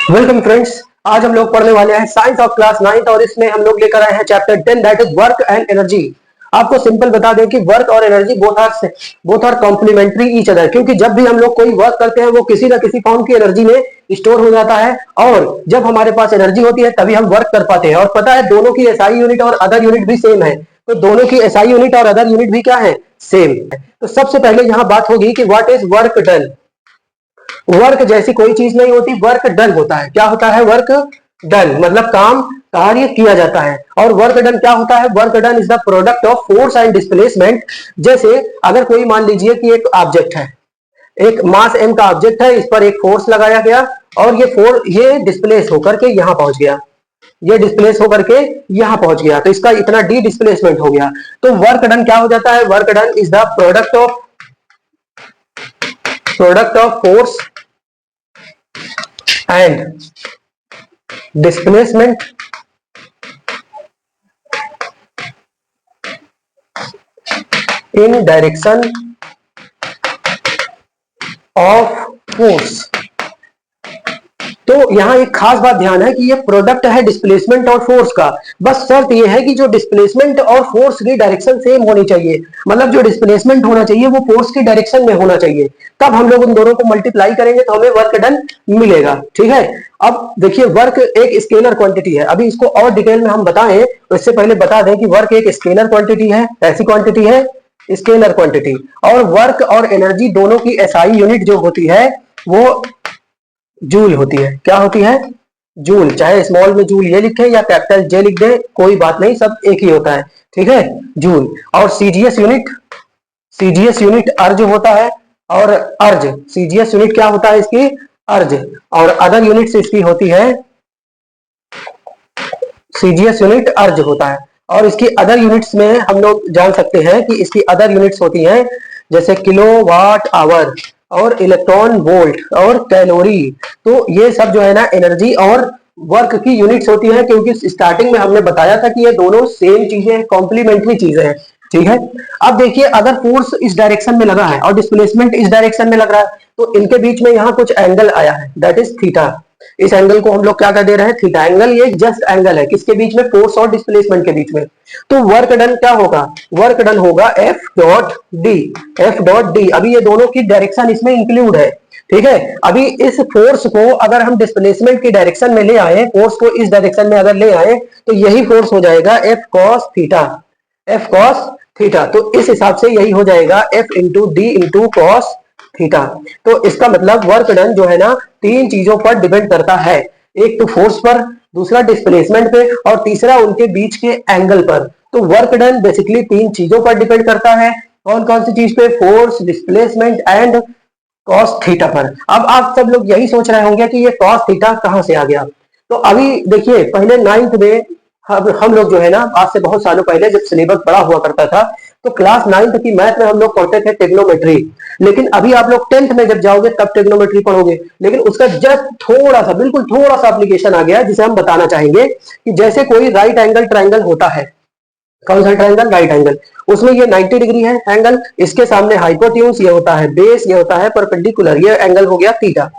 Welcome friends. आज हम लोग पढ़ने वाले हैं साइंस ऑफ क्लास 9th और इसमें हम लोग लेकर आए हैं chapter 10 that is work and energy. आपको सिंपल बता दें कि वर्क और energy both are complementary each other, क्योंकि जब भी हम लोग कोई वर्क करते हैं वो किसी ना किसी फॉर्म की एनर्जी में स्टोर हो जाता है और जब हमारे पास एनर्जी होती है तभी हम वर्क कर पाते हैं। और पता है दोनों की एसआई यूनिट और अदर यूनिट भी सेम है, तो दोनों की एसआई यूनिट और अदर यूनिट भी क्या है, सेम। तो सबसे पहले यहाँ बात होगी कि what is work done. Work जैसी कोई चीज नहीं होती, वर्क डन होता है। क्या होता है? वर्क डन मतलब काम कार्य किया जाता है। और वर्क डन क्या होता है? Work done is the product of force and displacement. जैसे अगर कोई मान लीजिए कि एक ऑब्जेक्ट है, एक मास एम का ऑब्जेक्ट है, इस पर एक फोर्स लगाया गया और ये डिस्प्लेस होकर के यहां पहुंच गया, ये डिस्प्लेस होकर के यहां पहुंच गया, तो इसका इतना डी डिस्प्लेसमेंट हो गया। तो वर्क डन क्या हो जाता है? Work done is the product of force and displacement in direction of force। तो यहां एक खास बात ध्यान है कि ये प्रोडक्ट है डिस्प्लेसमेंट और फोर्स का। बस शर्त ये है कि जो डिस्प्लेसमेंट और फोर्स की डायरेक्शन सेम होनी चाहिए, मतलब जो डिस्प्लेसमेंट होना चाहिए वो फोर्स की डायरेक्शन में होना चाहिए, तब हम लोग उन दोनों को मल्टीप्लाई करेंगे तो हमें वर्क डन मिलेगा। ठीक है। अब देखिए वर्क एक स्केलर क्वांटिटी है। अभी इसको और डिटेल में हम बताएं तो इससे पहले बता दें कि वर्क एक स्केलर क्वांटिटी है। ऐसी क्वांटिटी है स्केलर क्वांटिटी। और वर्क और एनर्जी दोनों की एसआई यूनिट जो होती है वो जूल होती है। क्या होती है? जूल। चाहे स्मॉल में जूल ये लिखे या कैपिटल जे लिख दे, कोई बात नहीं, सब एक ही होता है। ठीक है, जूल। और सीजीएस यूनिट अर्ज होता है। और अर्ज सीजीएस यूनिट क्या होता है इसकी? अर्ज। और अदर यूनिट्स इसकी होती है, सीजीएस यूनिट अर्ज होता है। और इसकी अदर यूनिट्स में हम लोग जान सकते हैं कि इसकी अदर यूनिट्स होती हैं जैसे किलो वाट आवर और इलेक्ट्रॉन वोल्ट और कैलोरी। तो ये सब जो है ना एनर्जी और वर्क की यूनिट्स होती है, क्योंकि स्टार्टिंग में हमने बताया था कि ये दोनों सेम चीजें, कॉम्प्लीमेंट्री चीजें हैं। ठीक है। अब देखिए अगर फोर्स इस डायरेक्शन में लगा है और डिस्प्लेसमेंट इस डायरेक्शन में लग रहा है तो इनके बीच में यहाँ कुछ एंगल आया है, दैट इज थीटा। इस एंगल को हम लोग क्या कर दे रहे हैं? Theta angle. ये जस्ट एंगल है किसके बीच में? फोर्स और डिस्प्लेसमेंट के बीच में। तो वर्क डन क्या होगा? वर्क डन होगा F dot D. F dot D. अभी ये दोनों की डायरेक्शन इसमें इंक्लूड है। ठीक है। अभी इस फोर्स को अगर हम डिस्प्लेसमेंट की डायरेक्शन में ले आए, फोर्स को इस डायरेक्शन में अगर ले आए तो यही फोर्स हो जाएगा F cos theta. F cos theta. तो इस हिसाब से यही हो जाएगा F into D into cos theta. तो इसका मतलब वर्क डन जो है ना तीन चीजों पर डिपेंड करता है। एक तो फोर्स पर, दूसरा डिस्प्लेसमेंट पे और तीसरा उनके बीच के एंगल पर। तो वर्क डन बेसिकली तीन चीजों पर डिपेंड करता है। कौन कौन सी चीज पे? Force, displacement and cos theta पर। अब आप सब लोग यही सोच रहे होंगे कि ये कॉस थीटा कहां से आ गया। तो अभी देखिए पहले 9th में हम लोग जो है ना, आज से बहुत सालों पहले जब सिलेबस बड़ा हुआ करता था तो क्लास 9th की मैथ में हम लोग पढ़ते थे ट्रिग्नोमेट्री। लेकिन अभी आप लोग 10th में जब जाओगे तब ट्रिग्नोमेट्री पढ़ोगे। लेकिन उसका जस्ट थोड़ा सा, बिल्कुल थोड़ा सा एप्लीकेशन आ गया है जिसे हम बताना चाहेंगे कि जैसे कोई राइट एंगल ट्राइंगल होता है। कौन सा ट्राइंगल? Right angle. उसमें ये 90 डिग्री है एंगल, इसके सामने हाइपोटेन्यूज ये होता है बेस, ये होता है परपेंडिकुलर, ये एंगल हो गया थीटा।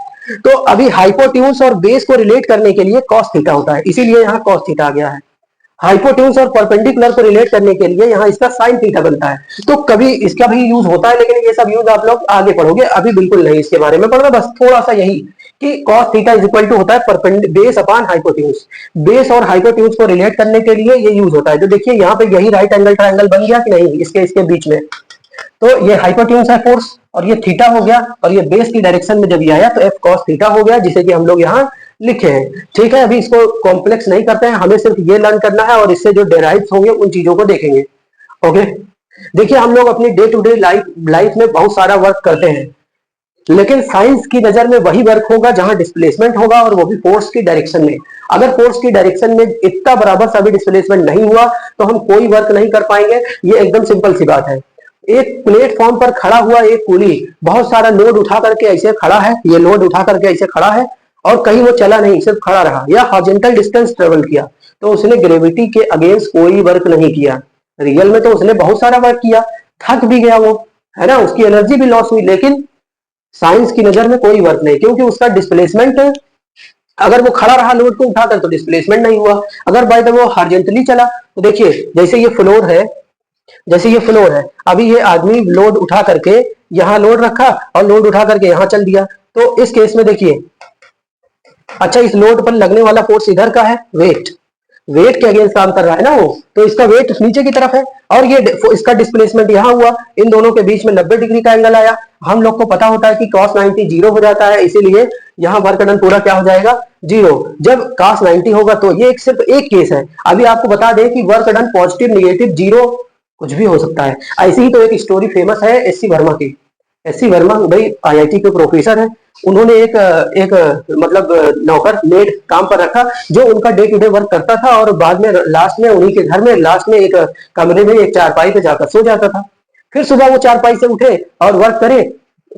तो अभी हाइपोटेन्यूज और बेस को रिलेट करने के लिए कॉस थीटा होता है, इसीलिए यहाँ कॉस थीटा आ गया है। हाइपोटेन्यूज और परपेंडिकुलर को रिलेट करने के लिए यहाँ इसका साइन थीटा बनता है। तो कभी इसका भी यूज होता है, लेकिन ये सब यूज आप लोग आगे पढ़ोगे, अभी बिल्कुल नहीं इसके बारे में पढ़ना। बस थोड़ा सा यही कि cos theta is equal to होता है बेस अपॉन हाइपोटेन्यूज। बेस और हाइपोटेन्यूज को रिलेट करने के लिए ये यूज होता है। तो देखिए यहाँ पे यही राइट एंगल ट्रायंगल बन गया कि नहीं, इसके बीच में। तो ये हाइपोटेन्यूज है फोर्स और ये थीटा हो गया, और ये बेस की डायरेक्शन में जब ये आया तो एफ कॉस थीटा हो गया, जिसे कि हम लोग यहाँ लिखे हैं। ठीक है। अभी इसको कॉम्प्लेक्स नहीं करते हैं, हमें सिर्फ ये लर्न करना है और इससे जो डेराइव्स होंगे उन चीजों को देखेंगे। ओके। देखिए हम लोग अपनी डे टू डे लाइफ में बहुत सारा वर्क करते हैं, लेकिन साइंस की नजर में वही वर्क होगा जहां डिस्प्लेसमेंट होगा, और वो भी फोर्स की डायरेक्शन में। अगर फोर्स की डायरेक्शन में इतना बराबर सा भी डिस्प्लेसमेंट नहीं हुआ तो हम कोई वर्क नहीं कर पाएंगे। ये एकदम सिंपल सी बात है। एक प्लेटफॉर्म पर खड़ा हुआ एक कुली बहुत सारा लोड उठा करके ऐसे खड़ा है, ये लोड उठा करके ऐसे खड़ा है और कहीं वो चला नहीं, सिर्फ खड़ा रहा या हॉरिजॉन्टल डिस्टेंस ट्रेवल किया, तो उसने ग्रेविटी के अगेंस्ट कोई वर्क नहीं किया। रियल में तो उसने बहुत सारा वर्क किया, थक भी गया वो, है ना, उसकी एनर्जी भी लॉस हुई, लेकिन साइंस की नजर में कोई वर्क नहीं, क्योंकि उसका डिस्प्लेसमेंट अगर वो खड़ा रहा लोड को उठाकर तो डिस्प्लेसमेंट नहीं हुआ। अगर बाय द वो हॉरिजॉन्टली चला तो देखिए जैसे ये फ्लोर है, जैसे ये फ्लोर है, अभी ये आदमी लोड उठा करके यहाँ लोड रखा और लोड उठा करके यहाँ चल दिया, तो इस केस में देखिए, अच्छा इस लोड पर लगने वाला फोर्स इधर का है, वेट, वेट के अगेंस्ट काम कर रहा है ना वो, तो इसका वेट नीचे की तरफ है और ये इसका डिस्प्लेसमेंट यहाँ हुआ, इन दोनों के बीच में 90 डिग्री का एंगल आया। हम लोग को पता होता है कि cos 90 जीरो हो जाता है, इसीलिए यहाँ वर्क डन पूरा क्या हो जाएगा, जीरो। जब cos 90 होगा तो ये सिर्फ एक केस है। अभी आपको बता दें कि work done positive negative zero कुछ भी हो सकता है। ऐसी ही तो एक स्टोरी फेमस है एससी वर्मा की। एससी वर्मा भाई आईआईटी के प्रोफेसर है, उन्होंने एक मतलब नौकर मेड काम पर रखा जो उनका डे टू डे वर्क करता था और बाद में लास्ट में उन्हीं के घर में लास्ट में एक कमरे में एक चारपाई पे जाकर सो जाता था। फिर सुबह वो चारपाई से उठे और वर्क करे,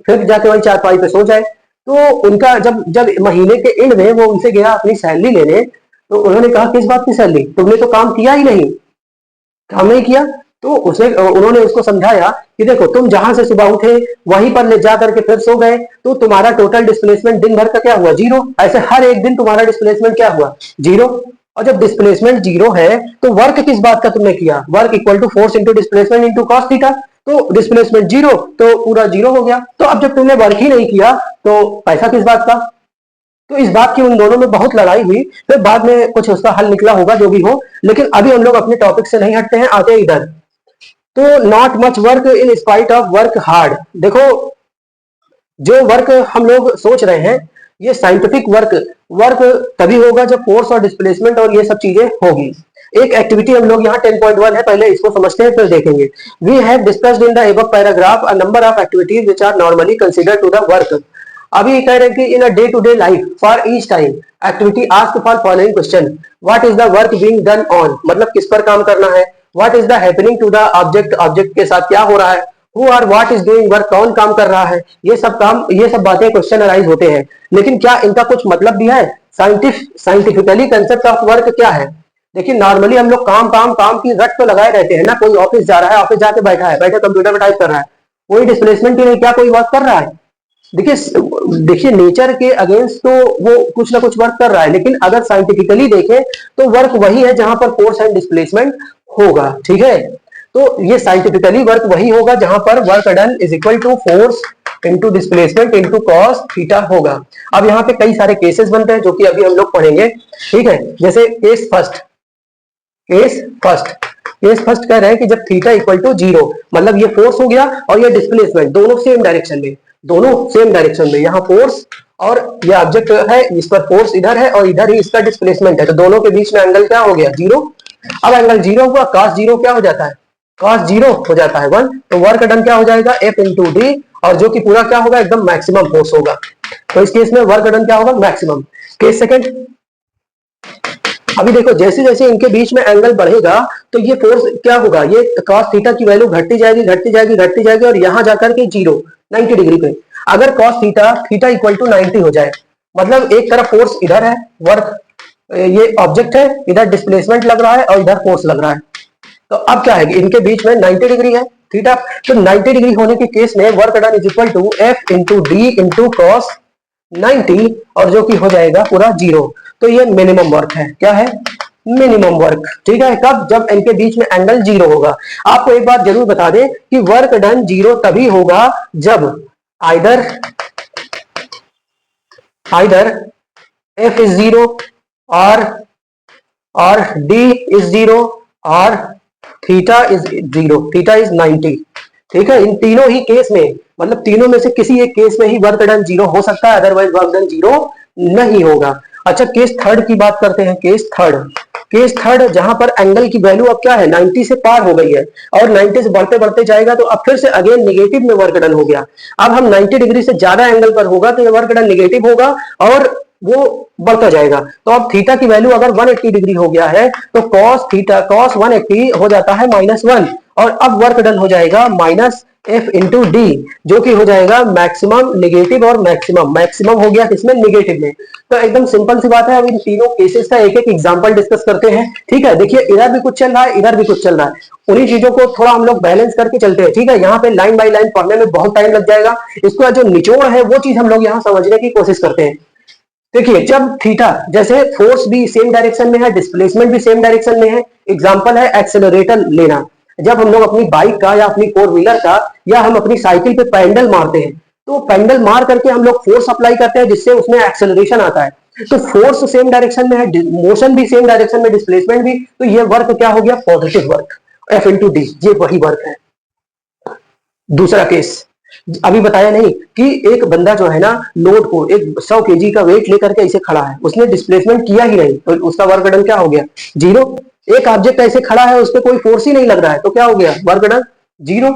फिर जाके वही चारपाई पे सो जाए। तो उनका जब जब महीने के एंड में वो उनसे गया अपनी सैलरी लेने, तो उन्होंने कहा किस बात की सैलरी, तुमने तो काम किया ही नहीं, काम नहीं किया। तो उसे उन्होंने उसको समझाया कि देखो तुम जहां से सुबह उठे वहीं पर ले जा करके फिर सो गए, तो तुम्हारा टोटल डिस्प्लेसमेंट दिन भर का क्या हुआ, जीरो। ऐसे हर एक दिन तुम्हारा डिस्प्लेसमेंट क्या हुआ, जीरो। और जब डिस्प्लेसमेंट जीरो है तो वर्क किस बात का तुमने किया, work equal to force into displacement into cos theta, तो डिस्प्लेसमेंट जीरो तो पूरा जीरो हो गया। तो अब जब तुमने वर्क ही नहीं किया तो पैसा किस बात का। तो इस बात की उन दोनों में बहुत लड़ाई हुई, फिर बाद में कुछ उसका हल निकला होगा जो भी हो, लेकिन अभी हम लोग अपने टॉपिक से नहीं हटते हैं, आते हैं इधर। तो not much work in spite of work hard. देखो जो वर्क हम लोग सोच रहे हैं ये साइंटिफिक वर्क, वर्क तभी होगा जब फोर्स और डिस्प्लेसमेंट और ये सब चीजें होगी। एक एक्टिविटी हम लोग यहाँ 10.1 है, पहले इसको समझते हैं फिर देखेंगे। We have discussed in the above paragraph a number of activities which are normally considered to the work. अभी कह रहे हैं कि in a day to day life for each time activity ask for following question, what is the work being done on, मतलब किस पर काम करना है, what is the happening to the object, object के साथ क्या हो रहा है, who are what is doing work, कौन काम कर रहा है, ये सब काम, ये सब बातें क्वेश्चन अराइज होते हैं। लेकिन क्या इनका कुछ मतलब भी है, साइंटिफिकली कंसेप्ट ऑफ वर्क क्या है। देखिए नॉर्मली हम लोग काम काम काम की रट तो लगाए रहते हैं ना, कोई ऑफिस जा रहा है, ऑफिस जाके बैठा है, बैठे कंप्यूटर में टाइप कर रहा है, कोई डिस्प्लेसमेंट ही नहीं, क्या कोई वर्क कर रहा है। देखिए देखिए नेचर के अगेंस्ट तो वो कुछ ना कुछ वर्क कर रहा है, लेकिन अगर साइंटिफिकली देखें तो वर्क वही है जहां पर फोर्स एंड डिस्प्लेसमेंट होगा, ठीक है। तो ये साइंटिफिकली वर्क वही होगा जहां पर work done is equal to force into displacement into cos theta होगा। अब यहाँ पे कई सारे केसेस बनते हैं जो कि अभी हम लोग पढ़ेंगे, ठीक है। जैसे case first, case first, case first कह रहे हैं कि जब थीटा इक्वल टू जीरो, मतलब ये फोर्स हो गया और ये डिस्प्लेसमेंट, दोनों सेम डायरेक्शन में, दोनों सेम डायरेक्शन में, यहाँ फोर्स और ये ऑब्जेक्ट है, इस पर फोर्स इधर है और इधर ही इसका डिस्प्लेसमेंट है, तो दोनों के बीच में एंगल क्या हो गया, जीरो। अब एंगल जीरो हुआ, कॉस जीरो क्या हो जाता है, कॉस जीरो हो जाता है 1, तो वर्क डन क्या हो जाएगा एफ इंटू डी, और जो कि पूरा क्या होगा, एकदम मैक्सिमम फोर्स होगा। तो इस केस में वर्क डन क्या होगा, मैक्सिमम। केस सेकंड, अभी देखो जैसे जैसे इनके बीच में एंगल बढ़ेगा तो ये फोर्स क्या होगा, ये cos थीटा की वैल्यू घटती जाएगी घटती जाएगी घटती जाएगी और यहां जाकर के जीरो 90 डिग्री पे। अगर cos theta theta equal to 90 हो जाए, मतलब एक तरफ फोर्स इधर है, वर्क ये ऑब्जेक्ट है, इधर डिस्प्लेसमेंट लग रहा है और इधर फोर्स लग रहा है, तो अब क्या है, इनके बीच में 90 डिग्री है थीटा, तो 90 डिग्री होने के केस में work done is equal to F into D into cos 90, और जो कि हो जाएगा पूरा जीरो। तो ये मिनिमम वर्क है, क्या है, मिनिमम वर्क, ठीक है। कब, जब इनके बीच में एंगल जीरो होगा। आपको एक बात जरूर बता दें कि वर्क डन जीरो तभी होगा जब आइदर एफ इज जीरो और डी इज जीरो और theta is zero, theta is 90, ठीक है। इन तीनों ही केस में, मतलब तीनों में से किसी एक केस में ही वर्क डन जीरो हो सकता है, अदरवाइज वर्क डन जीरो नहीं होगा। अच्छा केस थर्ड की बात करते हैं। केस थर्ड, केस थर्ड जहां पर एंगल की वैल्यू अब क्या है, 90 से पार हो गई है और 90 से बढ़ते बढ़ते जाएगा, तो अब फिर से अगेन निगेटिव में वर्क डन हो गया। अब हम 90 डिग्री से ज्यादा एंगल पर होगा तो ये वर्क डन निगेटिव होगा और वो बढ़ता जाएगा। तो अब थीटा की वैल्यू अगर 180 डिग्री हो गया है तो कॉस थीटा, कॉस 180 हो जाता है -1, और अब वर्क डन हो जाएगा माइनस एफ इंटू डी, जो कि हो जाएगा मैक्सिमम निगेटिव और मैक्सिमम, मैक्सिमम हो गया किसमें, निगेटिव में। तो एकदम सिंपल सी बात है। अब इन तीनों केसेस का एक एक एग्जांपल डिस्कस करते हैं, ठीक है। देखिए इधर भी कुछ चल रहा है, इधर भी कुछ चल रहा है, उन्हीं चीजों को थोड़ा हम लोग बैलेंस करके चलते हैं, ठीक है। यहाँ पे लाइन बाय लाइन पढ़ने में बहुत टाइम लग जाएगा, इसका जो निचोड़ है वो चीज हम लोग यहाँ समझने की कोशिश करते हैं। देखिए जब थीटा, जैसे फोर्स भी सेम डायरेक्शन में है, डिस्प्लेसमेंट भी सेम डायरेक्शन में है। एग्जांपल है एक्सेलरेटर लेना। जब हम लोग अपनी बाइक का या अपनी फोर व्हीलर का या हम अपनी साइकिल पे पैडल मारते हैं, तो पैडल मार करके हम लोग फोर्स अप्लाई करते हैं जिससे उसमें एक्सेलरेशन आता है। तो फोर्स सेम डायरेक्शन में है, मोशन भी सेम डायरेक्शन में, डिस्प्लेसमेंट भी, तो ये वर्क क्या हो गया, positive work, F into D, ये वही वर्क है। दूसरा केस अभी बताया नहीं कि एक बंदा जो है ना लोड को, एक 100 केजी का वेट लेकर के ऐसे खड़ा है, उसने डिस्प्लेसमेंट किया ही नहीं, तो उसका वर्क डन क्या हो गया, जीरो। एक ऑब्जेक्ट ऐसे खड़ा है, उस पर कोई फोर्स ही नहीं लग रहा है, तो क्या हो गया, वर्क डन जीरो।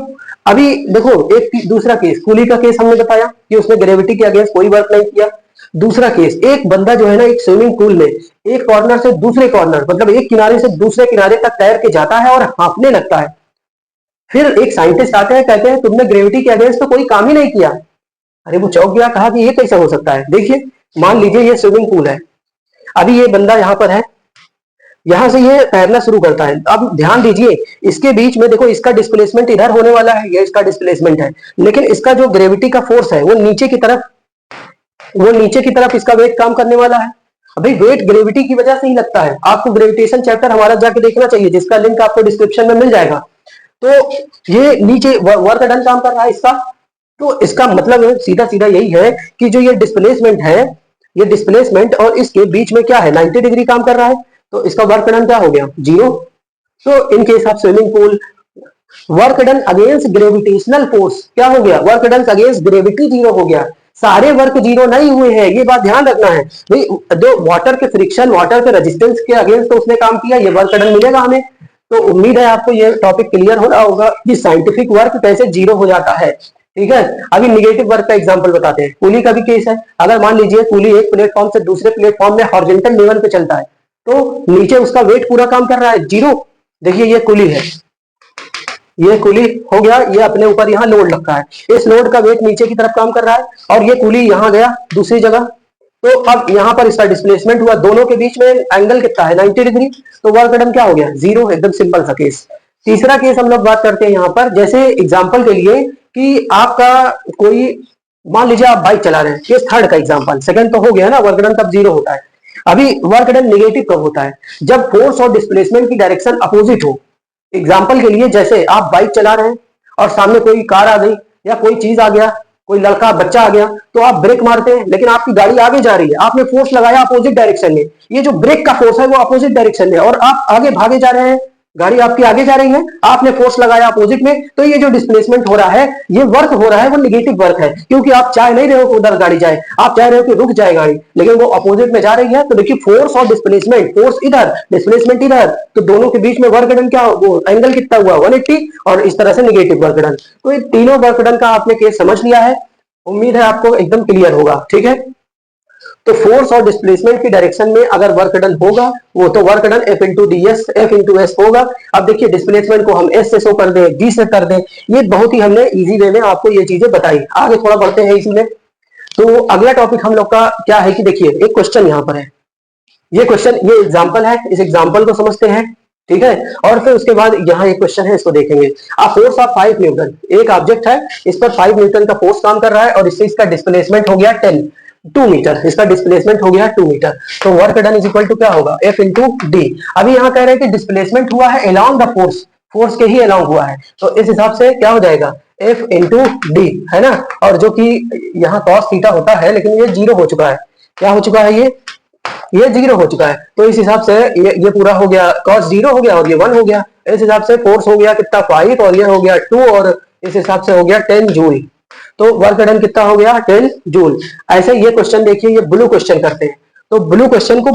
अभी देखो एक दूसरा केस, कूली का केस हमने बताया कि उसने ग्रेविटी के अगेंस्ट कोई वर्क नहीं किया। दूसरा केस, एक बंदा जो है ना एक स्विमिंग पूल में एक कॉर्नर से दूसरे कॉर्नर, मतलब एक किनारे से दूसरे किनारे तक तैर के जाता है और हांफने लगता है। फिर एक साइंटिस्ट आते हैं, कहते हैं तुमने ग्रेविटी के अगेंस्ट तो कोई काम ही नहीं किया। अरे वो चौंक गया, कहा कि ये कैसे हो सकता है। देखिए मान लीजिए ये स्विमिंग पूल है, अभी ये बंदा यहाँ पर है, यहां से ये तैरना शुरू करता है। अब ध्यान दीजिए इसके बीच में देखो, इसका डिस्प्लेसमेंट इधर होने वाला है, ये इसका डिस्प्लेसमेंट है, लेकिन इसका जो ग्रेविटी का फोर्स है वो नीचे की तरफ, वो नीचे की तरफ इसका वेट काम करने वाला है। अभी वेट ग्रेविटी की वजह से ही लगता है। आपको ग्रेविटेशन चैप्टर हमारा जाके देखना चाहिए, जिसका लिंक आपको डिस्क्रिप्शन में मिल जाएगा। तो ये नीचे वर्क डन काम कर रहा है इसका, तो इसका मतलब सीधा सीधा यही है कि जो ये डिस्प्लेसमेंट है, ये डिस्प्लेसमेंट और इसके बीच में क्या है, 90 डिग्री काम कर रहा है, तो इसका वर्क डन क्या हो गया, जीरो। तो in case of swimming pool, work done against gravitational force क्या हो गया, work done against gravity zero हो गया। सारे वर्क जीरो नहीं हुए हैं, ये बात ध्यान रखना है भाई। जो वाटर के फ्रिक्शन, वाटर के रेजिस्टेंस के अगेंस्ट तो उसने काम किया, ये वर्क डन मिलेगा हमें। तो उम्मीद है आपको ये टॉपिक क्लियर हो रहा होगा कि साइंटिफिक वर्क कैसे जीरो हो जाता है। ठीक है, अभी निगेटिव वर्क का एग्जांपल बताते हैं। कूली का भी केस है। अगर मान लीजिए कूली एक प्लेटफॉर्म से दूसरे प्लेटफॉर्म में हॉरिजॉन्टल लेवल पे चलता है, तो नीचे उसका वेट पूरा काम कर रहा है, जीरो। देखिए ये कूली है, ये कूली हो गया, ये अपने ऊपर यहाँ लोड रखा है, इस लोड का वेट नीचे की तरफ काम कर रहा है, और ये कूली यहाँ गया दूसरी जगह। तो अब यहाँ पर इसका डिस्प्लेसमेंट हुआ, दोनों के बीच में एंगल कितना है, 90 डिग्री, तो वर्क डन क्या हो गया, जीरो। एकदम सिंपल सा केस। तीसरा केस हम लोग बात करते हैं यहाँ पर, जैसे एग्जांपल के लिए कि आपका कोई, मान लीजिए आप बाइक चला रहे हैं, केस थर्ड का एग्जांपल, सेकंड तो हो गया ना, वर्क डन तब जीरो होता है। अभी वर्क डन नेगेटिव कब होता है, जब फोर्स और डिस्प्लेसमेंट की डायरेक्शन अपोजिट हो। एग्जाम्पल के लिए जैसे आप बाइक चला रहे हैं और सामने कोई कार आ गई या कोई चीज आ गया, कोई लड़का बच्चा आ गया, तो आप ब्रेक मारते हैं, लेकिन आपकी गाड़ी आगे जा रही है, आपने फोर्स लगाया अपोजिट डायरेक्शन में, ये जो ब्रेक का फोर्स है वो अपोजिट डायरेक्शन में, और आप आगे भागे जा रहे हैं, गाड़ी आपकी आगे जा रही है, आपने फोर्स लगाया अपोजिट में, तो ये जो डिस्प्लेसमेंट हो रहा है, ये वर्क हो रहा है, वो निगेटिव वर्क है, क्योंकि आप चाह नहीं रहे हो कि उधर गाड़ी जाए, आप चाह रहे हो कि रुक जाए गाड़ी, लेकिन वो अपोजिट में जा रही है। तो देखिए फोर्स और डिस्प्लेसमेंट, फोर्स इधर, डिस्प्लेसमेंट इधर, तो दोनों के बीच में वर्क डन क्या, वो एंगल कितना हुआ, 180, और इस तरह से निगेटिव वर्क डन। तो ये तीनों वर्क डन का आपने केस समझ लिया है, उम्मीद है आपको एकदम क्लियर होगा। ठीक है, तो फोर्स और डिस्प्लेसमेंट की डायरेक्शन में अगर वर्क डन होगा, वो तो work done F into D S, F into S होगा। अब देखिए डिस्प्लेसमेंट को हम एस से शो कर दें, डी से कर दें, ये बहुत ही हमने इजी वे में आपको ये चीजें बताई। आगे थोड़ा बढ़ते हैं इसमें। तो अगला टॉपिक हम लोग का क्या है कि देखिए एक क्वेश्चन यहाँ पर है, ये क्वेश्चन, ये एग्जाम्पल है, इस एग्जाम्पल को समझते हैं। ठीक है, और फिर उसके बाद यहाँ एक क्वेश्चन है, इसको देखेंगे। अ फोर्स ऑफ 5 न्यूटन, एक ऑब्जेक्ट है, इस पर 5 न्यूटन का फोर्स काम कर रहा है, और इससे इसका डिस्प्लेसमेंट हो गया 2 मीटर, इसका डिस्प्लेसमेंट हो गया 2 मीटर। तो work done is equal to क्या होगा, एफ इंटू डी। अभी यहाँ कह रहे हैं कि डिस्प्लेसमेंट हुआ है अलोंग द फोर्स, फोर्स के ही अलोंग हुआ है, तो इस हिसाब से क्या हो जाएगा, एफ इंटू डी, है ना। और जो कि यहाँ कॉस थीटा होता है, लेकिन ये जीरो हो चुका है, क्या हो चुका है, ये जीरो हो चुका है, तो इस हिसाब से ये पूरा हो गया, कॉस जीरो हो गया और ये 1 हो गया। इस हिसाब से फोर्स हो गया कितना, 5, और ये हो गया 2, और इस हिसाब से हो गया 10 जूल। तो वर्क डन कितना हो गया, 10 जूल। ऐसे ये क्वेश्चन देखिए, ये ब्लू क्वेश्चन करते हैं, तो ब्लू क्वेश्चन को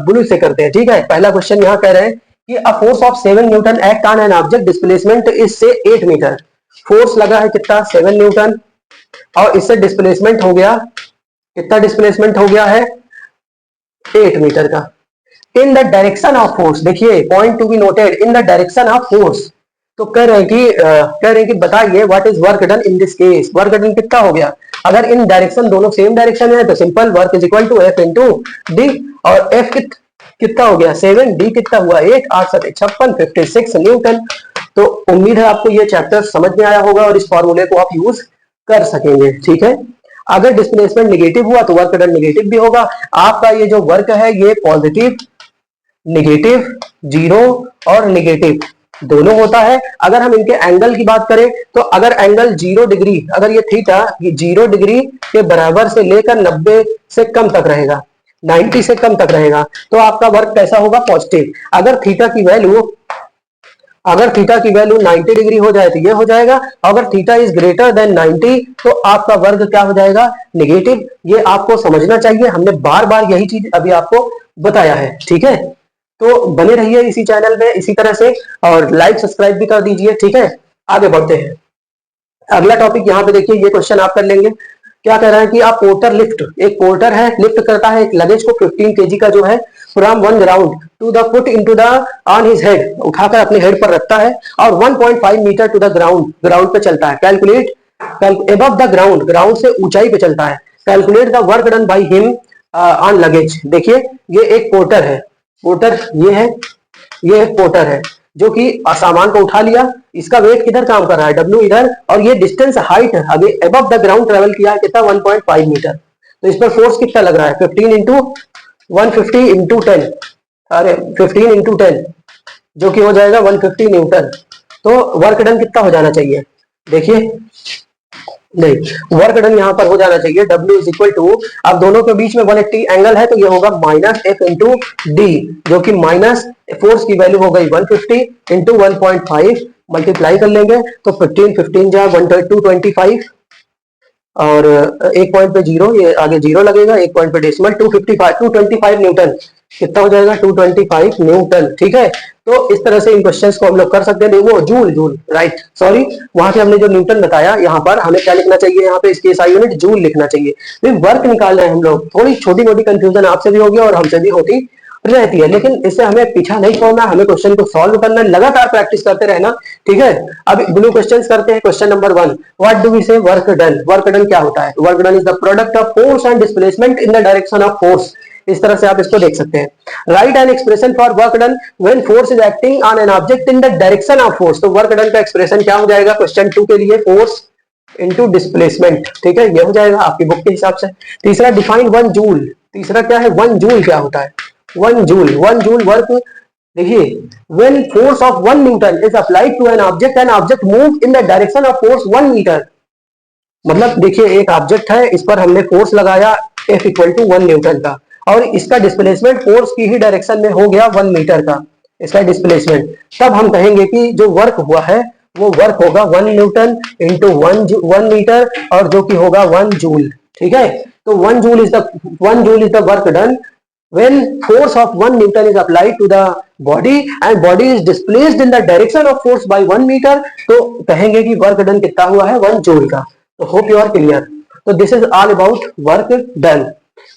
ब्लू से करते हैं। ठीक है, पहला क्वेश्चन यहाँ कह रहे हैं कि a force of 7 Newton act on an object, displacement इससे 8 मीटर। फोर्स लगा है कितना, 7 न्यूटन, और इससे डिस्प्लेसमेंट हो गया कितना, डिस्प्लेसमेंट हो गया है 8 मीटर का। In the direction of force, देखिए point to be noted, in the direction of force. तो कह रहे हैं कि बताइए what is work done in this case, work done कितना हो गया। अगर इन डायरेक्शन दोनों सेम डायरेक्शन है तो simple work is equal to F into D, और एफ कितना हो गया 7, डी कितना हुआ 8, 8 7 56, 56 न्यूटन। तो उम्मीद है आपको ये चैप्टर समझ में आया होगा और इस फॉर्मूले को आप यूज कर सकेंगे। ठीक है, अगर डिस्प्लेसमेंट नेगेटिव हुआ तो वर्क डन नेगेटिव भी होगा। आपका ये जो वर्क है ये पॉजिटिव, नेगेटिव, जीरो और नेगेटिव दोनों होता है। अगर हम इनके एंगल की बात करें तो अगर एंगल 0 डिग्री, अगर ये थीटा ये 0 डिग्री के बराबर से लेकर 90 से कम तक रहेगा, 90 से कम तक रहेगा, तो आपका वर्क कैसा होगा? पॉजिटिव। अगर थीटा की वैल्यू 90 डिग्री हो जाए तो ये हो जाएगा। अगर थीटा इज ग्रेटर देन 90 तो आपका वर्ग क्या हो जाएगा? नेगेटिव। ये आपको समझना चाहिए, हमने बार बार यही चीज अभी आपको बताया है, ठीक है। तो बने रहिए इसी चैनल में इसी तरह से, और लाइक सब्सक्राइब भी कर दीजिए, ठीक है। आगे बढ़ते हैं। अगला टॉपिक यहाँ पे देखिए, ये क्वेश्चन आप कर लेंगे। क्या कह रहा है कि आप पोर्टर लिफ्ट, एक पोर्टर है, लिफ्ट करता है एक लगेज को 15 केजी का जो है, from one ground to the foot into the on his head, उठाकर अपने हेड पर रखता है, और 1.5 मीटर टू द ग्राउंड पे चलता है। Calculate above the ground, ground से ऊंचाई पे चलता है। Calculate the work done by him on luggage. देखिए ये एक पोर्टर है, पोर्टर ये है, ये एक पोर्टर है जो कि सामान को उठा लिया, इसका वेट किधर काम कर रहा है? W इधर, और ये डिस्टेंस हाइट आगे अबव द ग्राउंड ट्रेवल किया है कितना? 1.5 मीटर। तो इस पर फोर्स कितना लग रहा है? 15 इंटू 150 इंटू 10, अरे 15 इंटू 10 जो कि हो जाएगा 150 न्यूटन। तो वर्क डन कितना हो जाना चाहिए? देखिए नहीं, वर्क डन यहां पर हो जाना चाहिए W इज इक्वल टू, अब दोनों के बीच में 180 एंगल है तो ये होगा माइनस F इंटू डी, जो कि माइनस फोर्स की वैल्यू हो गई 150 इंटू 1.5, मल्टीप्लाई कर लेंगे तो 15 जा 225, और एक पॉइंट पे जीरो, ये आगे जीरो लगेगा, एक पॉइंट पे डेसिमल, 225 न्यूटन कितना हो जाएगा? 225 न्यूटन, ठीक है। तो इस तरह से इन क्वेश्चंस को हम लोग कर सकते हैं। वो जूल राइट, सॉरी, वहां से हमने जो न्यूटन बताया, यहाँ पर हमें क्या लिखना चाहिए? यहाँ पे इसकी एसआई यूनिट जूल लिखना चाहिए। तो वर्क निकाल रहे हैं हम लोग, थोड़ी छोटी मोटी कंफ्यूजन आपसे भी होगी और हमसे भी होती रहती है, लेकिन इससे हमें पीछा नहीं छोड़ना, हमें क्वेश्चन को सॉल्व करना, लगातार प्रैक्टिस करते रहना, ठीक है। अब ब्लू क्वेश्चंस करते हैं। Question number 1, what do we say work done? Work done क्या होता है? Work done is the product of force and displacement in the direction of force. इस तरह से आप इसको देख सकते हैं। Right an expression for work done when force is acting on an object in the direction of force. तो work done का एक्सप्रेशन क्या हो जाएगा क्वेश्चन 2 के लिए? फोर्स इनटू डिस्प्लेसमेंट, ठीक है, ये हो जाएगा आपकी बुक के हिसाब से। तीसरा, डिफाइन 1 जूल। तीसरा क्या है? 1 जूल क्या होता है? 1 जूल वर्क, देखिए, when force of 1 Newton is applied to an object move in the direction of force 1 metre. मतलब देखिए एक ऑब्जेक्ट है, इस पर हमने फोर्स लगाया F इक्वल टू 1 न्यूटन का, और इसका डिस्प्लेसमेंट फोर्स की ही डायरेक्शन में हो गया 1 मीटर का, इसका डिस्प्लेसमेंट। तब हम कहेंगे कि जो वर्क हुआ है वो वर्क होगा 1 न्यूटन इंटू 1 मीटर, और जो कि होगा 1 जूल, ठीक है। तो 1 joule is the work done when force of 1 Newton is applied to the body and body is displaced in the direction of force by 1 meter, तो कहेंगे कि वर्क डन कितना हुआ है? 1 जूल का। तो होप यू आर क्लियर। तो this is all about work done.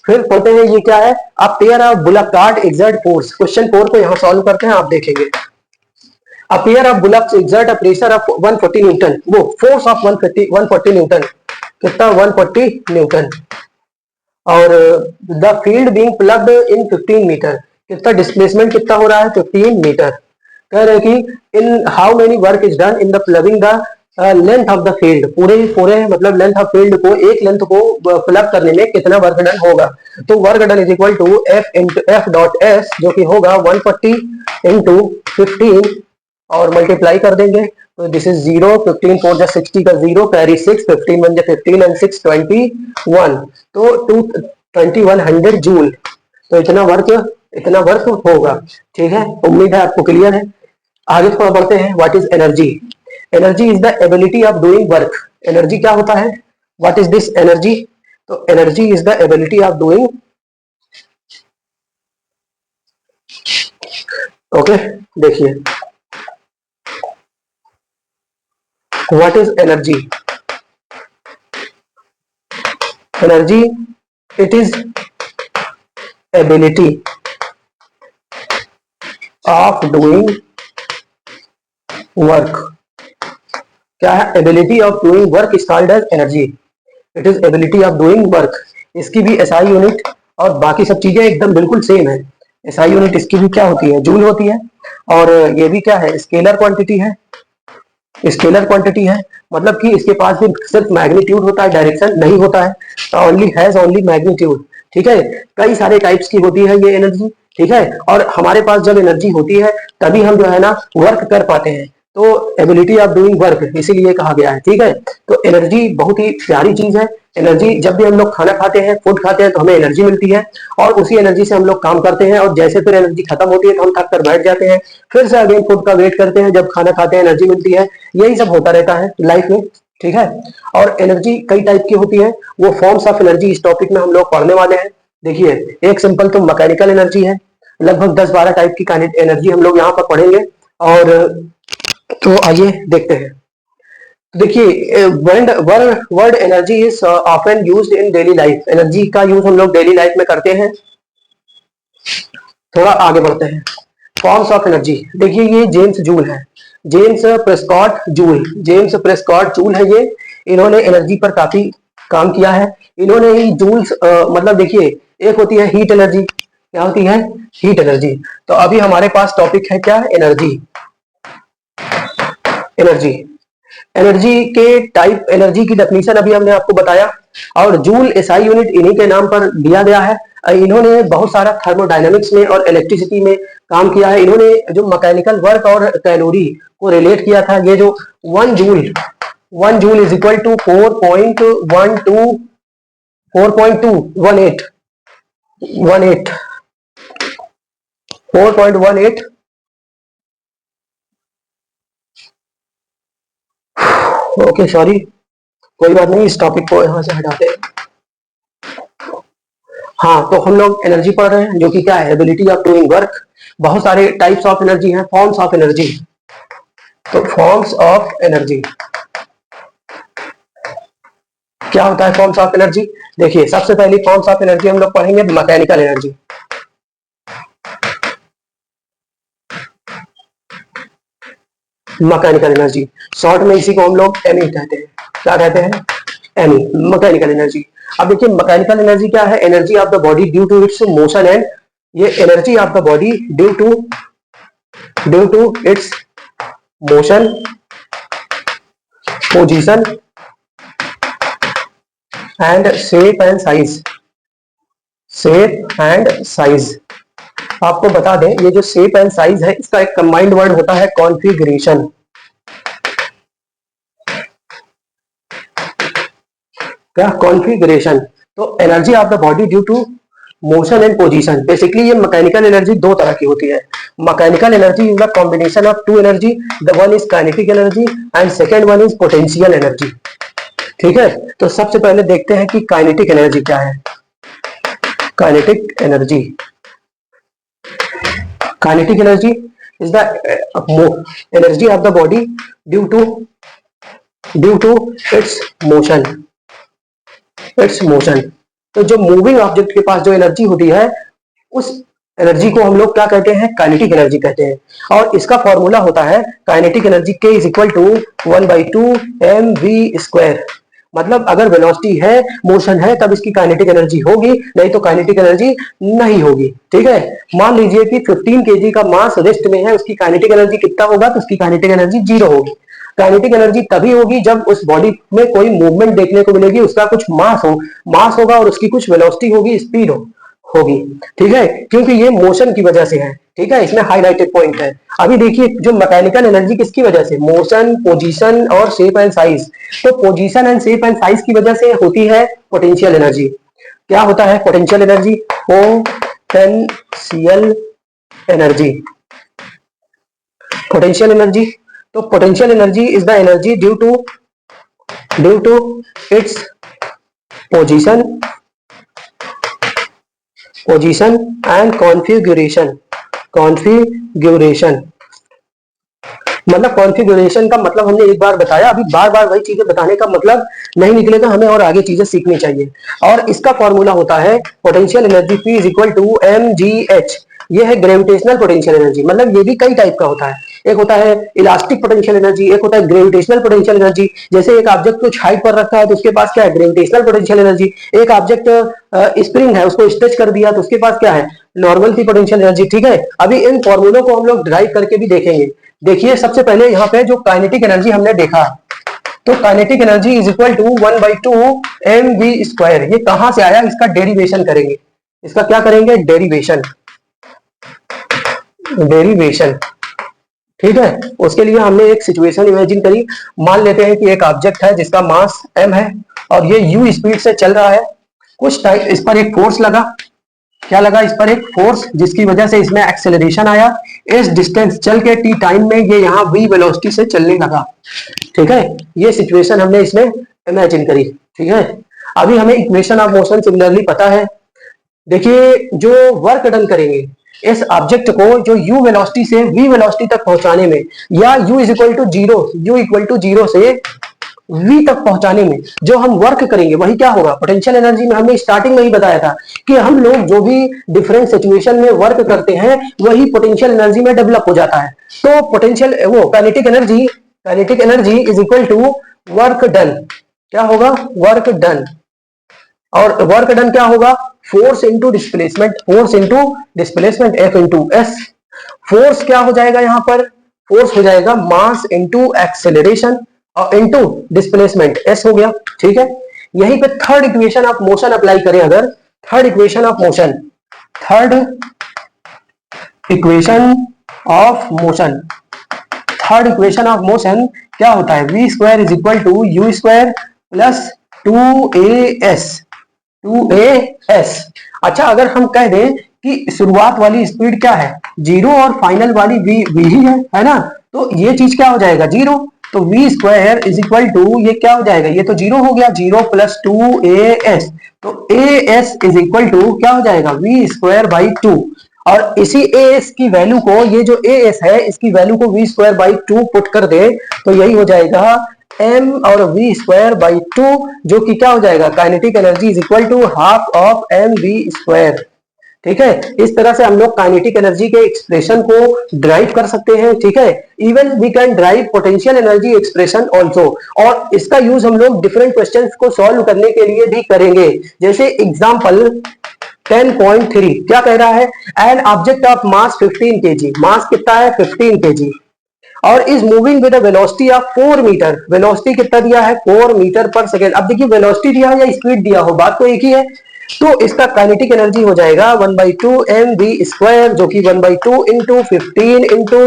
फिर पढ़ते हैं ये क्या है? A pair of bullock cart exert force. Question 4 को यहाँ सॉल्व करते हैं, आप देखेंगे। A pair of bullocks exert a pressure of 140 newton, वो फोर्स ऑफ 140 न्यूटन, कितना? 140 न्यूटन, और the field being ploughed in 15 metre, कितना डिस्प्लेसमेंट कितना हो रहा है? 15 मीटर। कह रहे हैं कि in how many work is done in the plugging the length of the field, पूरे मतलब लेंथ ऑफ फील्ड को, एक लेंथ को प्लग करने में कितना वर्क डन होगा? तो work done is equal to F dot S, जो कि होगा 140 इंटू 15, और मल्टीप्लाई कर देंगे तो दिस इज 0, 15 4 60 का 0, कैरी 6, 15 1 15 एंड 6 21, तो 2100 जूल। तो इतना वर्क होगा, ठीक है। उम्मीद है आपको क्लियर है। आगे थोड़ा बढ़ते हैं। What is energy? Energy is the ability of doing work. Energy क्या होता है? What is this energy? तो energy is the ability of doing, okay, देखिए what is energy? Energy, it is ability of doing work। क्या है? ability of doing work is called as energy। it is ability of doing work। इसकी भी SI unit और बाकी सब चीजें एकदम बिल्कुल सेम है। एसआई यूनिट इसकी भी क्या होती है? जूल होती है। और ये भी क्या है? स्केलर क्वांटिटी है, स्केलर क्वांटिटी है, मतलब कि इसके पास भी सिर्फ मैग्नीट्यूड होता है, डायरेक्शन नहीं होता है, ओनली हैज ओनली मैग्नीट्यूड। ठीक है, कई सारे टाइप्स की होती है ये एनर्जी। ठीक है, और हमारे पास जब एनर्जी होती है तभी हम जो है ना वर्क कर पाते हैं, तो एबिलिटी ऑफ डूइंग वर्क इसीलिए कहा गया है। ठीक है, तो एनर्जी बहुत ही प्यारी चीज है। एनर्जी, जब भी हम लोग खाना खाते हैं, फूड खाते हैं, तो हमें एनर्जी मिलती है और उसी एनर्जी से हम लोग काम करते हैं, और जैसे फिर एनर्जी खत्म होती है तो हम थक कर बैठ जाते हैं, फिर से अगेन फूड का वेट करते हैं, जब खाना खाते हैं एनर्जी मिलती है। यही सब होता रहता है लाइफ में। ठीक है, और एनर्जी कई टाइप की होती है, वो फॉर्म्स ऑफ एनर्जी इस टॉपिक में हम लोग पढ़ने वाले हैं। देखिए, एक सिंपल तो मैकेनिकल एनर्जी है, लगभग 10-12 टाइप की एनर्जी हम लोग यहाँ पर पढ़ेंगे। और तो आइए देखते हैं। देखिए, word energy is often used in daily life. Energy का यूज हम लोग डेली लाइफ में करते हैं। थोड़ा आगे बढ़ते हैं। फॉर्म्स ऑफ एनर्जी, देखिए ये जेम्स जूल है, James Prescott joule, James Prescott joule है ये। इन्होंने एनर्जी पर काफी काम किया है। इन्होंने ही जूल्स मतलब देखिए, एक होती है हीट एनर्जी। क्या होती है? Heat energy. तो अभी हमारे पास टॉपिक है क्या? एनर्जी। एनर्जी, एनर्जी के टाइप, एनर्जी की डेफिनेशन अभी हमने आपको बताया, और जूल एसआई यूनिट इन्हीं के नाम पर दिया गया है। इन्होंने बहुत सारा थर्मोडायनेमिक्स में और इलेक्ट्रिसिटी में काम किया है। इन्होंने जो मैकेनिकल वर्क और कैलोरी को रिलेट किया था, ये जो 1 joule is equal to 4.18 okay sorry, कोई बात नहीं, इस टॉपिक को यहां से हटाते हैं। हाँ, तो हम लोग एनर्जी पढ़ रहे हैं, जो कि क्या है? Ability of doing work. बहुत सारे टाइप्स ऑफ एनर्जी हैं, फॉर्म्स ऑफ एनर्जी। तो फॉर्म्स ऑफ एनर्जी क्या होता है? फॉर्म्स ऑफ एनर्जी, देखिए सबसे पहली फॉर्म्स ऑफ एनर्जी हम लोग पढ़ेंगे mechanical energy. Mechanical energy, short में इसी को हम लोग एमई कहते हैं। क्या कहते हैं? ME, mechanical energy. अब देखिए, मैकेनिकल एनर्जी क्या है? Energy of the body due to its motion and, ये energy of the body due to its motion, position and shape and size. Shape and size, आपको बता दें, ये जो शेप एंड साइज है, इसका एक कंबाइंड वर्ड होता है कॉन्फ़िगरेशन। क्या? कॉन्फ़िगरेशन। तो energy of the body due to motion and position, basically ये मैकेनिकल एनर्जी दो तरह की होती है। Mechanical energy is the combination of two energy, the one is kinetic energy and second one is potential energy. ठीक है, तो सबसे पहले देखते हैं कि काइनेटिक एनर्जी क्या है। Kinetic energy, kinetic energy is the energy of the body due to its motion, its motion. तो जो मूविंग ऑब्जेक्ट के पास जो एनर्जी होती है, उस एनर्जी को हम लोग क्या कहते हैं? काइनेटिक एनर्जी कहते हैं। और इसका फॉर्मूला होता है kinetic energy K is equal to 1/2 mv²। मतलब अगर वेलोसिटी है, मोशन है, तब इसकी काइनेटिक एनर्जी होगी, नहीं तो काइनेटिक एनर्जी नहीं होगी। ठीक है, मान लीजिए कि 15 kg का मास रेस्ट में है, उसकी काइनेटिक एनर्जी कितना होगा? तो उसकी काइनेटिक एनर्जी 0 होगी। काइनेटिक एनर्जी तभी होगी जब उस बॉडी में कोई मूवमेंट देखने को मिलेगी, उसका कुछ मास होगा और उसकी कुछ वेलोसिटी होगी, स्पीड होगी। ठीक है, क्योंकि ये मोशन की वजह से है। ठीक है, इसमें हाईलाइटेड पॉइंट है। अभी देखिए, जो मैकेनिकल एनर्जी किसकी वजह से? मोशन, पोजीशन और शेप एंड साइज। तो position and shape and size की वजह से होती है पोटेंशियल एनर्जी। क्या होता है potential energy? Potential energy, potential energy. तो potential energy is the energy due to its position and configuration. मतलब कॉन्फ़िगरेशन का मतलब हमने एक बार बताया, अभी बार बार वही चीजें बताने का मतलब नहीं निकलेगा, हमें और आगे चीजें सीखनी चाहिए। और इसका फॉर्मूला होता है potential energy P is equal to mgh। ये है ग्रेविटेशनल पोटेंशियल एनर्जी। मतलब ये भी कई टाइप का होता है, एक होता है इलास्टिक पोटेंशियल एनर्जी, एक होता है ग्रेविटेशनल पोटेंशियल एनर्जी। जैसे एक ऑब्जेक्ट कुछ हाइट पर रखा है तो उसके पास क्या है? Gravitational potential energy. एक ऑब्जेक्ट स्प्रिंग है, उसको स्ट्रेच कर दिया तो उसके पास क्या है? नॉर्मल की पोटेंशियल एनर्जी। ठीक है, अभी इन फॉर्मूलों को हम लोग ड्राइव करके भी देखेंगे देखिए सबसे पहले यहाँ पे जो काइनेटिक एनर्जी हमने देखा, तो kinetic energy is equal to 1/2 mv²। ये कहां से आया, इसका डेरिवेशन करेंगे, इसका क्या करेंगे, डेरिवेशन। ठीक है, उसके लिए हमने एक सिचुएशन इमेजिन करी। मान लेते हैं कि एक ऑब्जेक्ट है जिसका मास m है और ये u स्पीड से चल रहा है। कुछ टाइम इस पर एक फोर्स लगा, क्या लगा, इस पर एक फोर्स, जिसकी वजह से इसमें एक्सेलरेशन आया। इस डिस्टेंस चल के t टाइम में ये यहाँ v वेलोसिटी से चलने लगा। ठीक है, ये सिचुएशन हमने इसमें इमेजिन करी। ठीक है, अभी हमें इक्वेशन ऑफ मोशन सिमिलरली पता है। देखिए जो वर्क डन करेंगे इस ऑब्जेक्ट को जो u वेलोसिटी से v वेलोसिटी तक पहुंचाने में, या u इक्वल टू जीरो से v तक पहुंचाने में जो हम वर्क करेंगे वही क्या होगा, पोटेंशियल एनर्जी में हमने स्टार्टिंग में ही बताया था कि हम लोग जो भी डिफरेंट सिचुएशन में वर्क करते हैं वही पोटेंशियल एनर्जी में डेवलप हो जाता है। तो पोटेंशियल वो kinetic energy is equal to work done. क्या होगा, वर्क डन। और वर्क डन क्या होगा, force into displacement, F into S. Force क्या हो जाएगा, यहाँ पर फोर्स हो जाएगा मास इंटू एक्सेलरेशन और इंटू डिस्प्लेसमेंट S हो गया। ठीक है, यहीं पे third equation of motion apply करें अगर, थर्ड इक्वेशन ऑफ मोशन क्या होता है, v² is equal to u² plus 2as। अच्छा, अगर हम कह दें कि शुरुआत वाली स्पीड क्या है, 0 और फाइनल वाली v ही है ना, तो ये चीज क्या हो जाएगा, 0। तो v² इज इक्वल टू, ये क्या हो जाएगा, ये तो 0 हो गया, 0 प्लस 2as। तो as इज इक्वल टू क्या हो जाएगा, v²/2। और इसी as की वैल्यू को, ये जो as है इसकी वैल्यू को v²/2 पुट कर दे तो यही हो जाएगा m और v²/2, जो कि क्या हो जाएगा, kinetic energy is equal to half of mv²। ठीक है, इस तरह से हम लोग काइनेटिक एनर्जी के एक्सप्रेशन को ड्राइव कर सकते हैं। ठीक है, even we can derive potential energy expression also, और इसका यूज हम लोग डिफरेंट क्वेश्चंस को सॉल्व करने के लिए भी करेंगे। जैसे एग्जांपल 10.3 क्या कह रहा है, an object of mass 15 kg, mass कितना है 15 kg, और is moving with a velocity of 4 metre. Velocity कितना दिया है, 4 मीटर पर सेकेंड। अब देखिए वेलोसिटी दिया हो या स्पीड दिया हो, बात तो एक ही है। तो इसका काइनेटिक एनर्जी हो जाएगा 1/2 mv², जो कि 1/2 इंटू 15 इंटू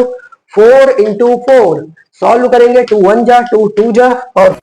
4 इंटू 4। सॉल्व करेंगे, 2 1 जा 2 2 जा और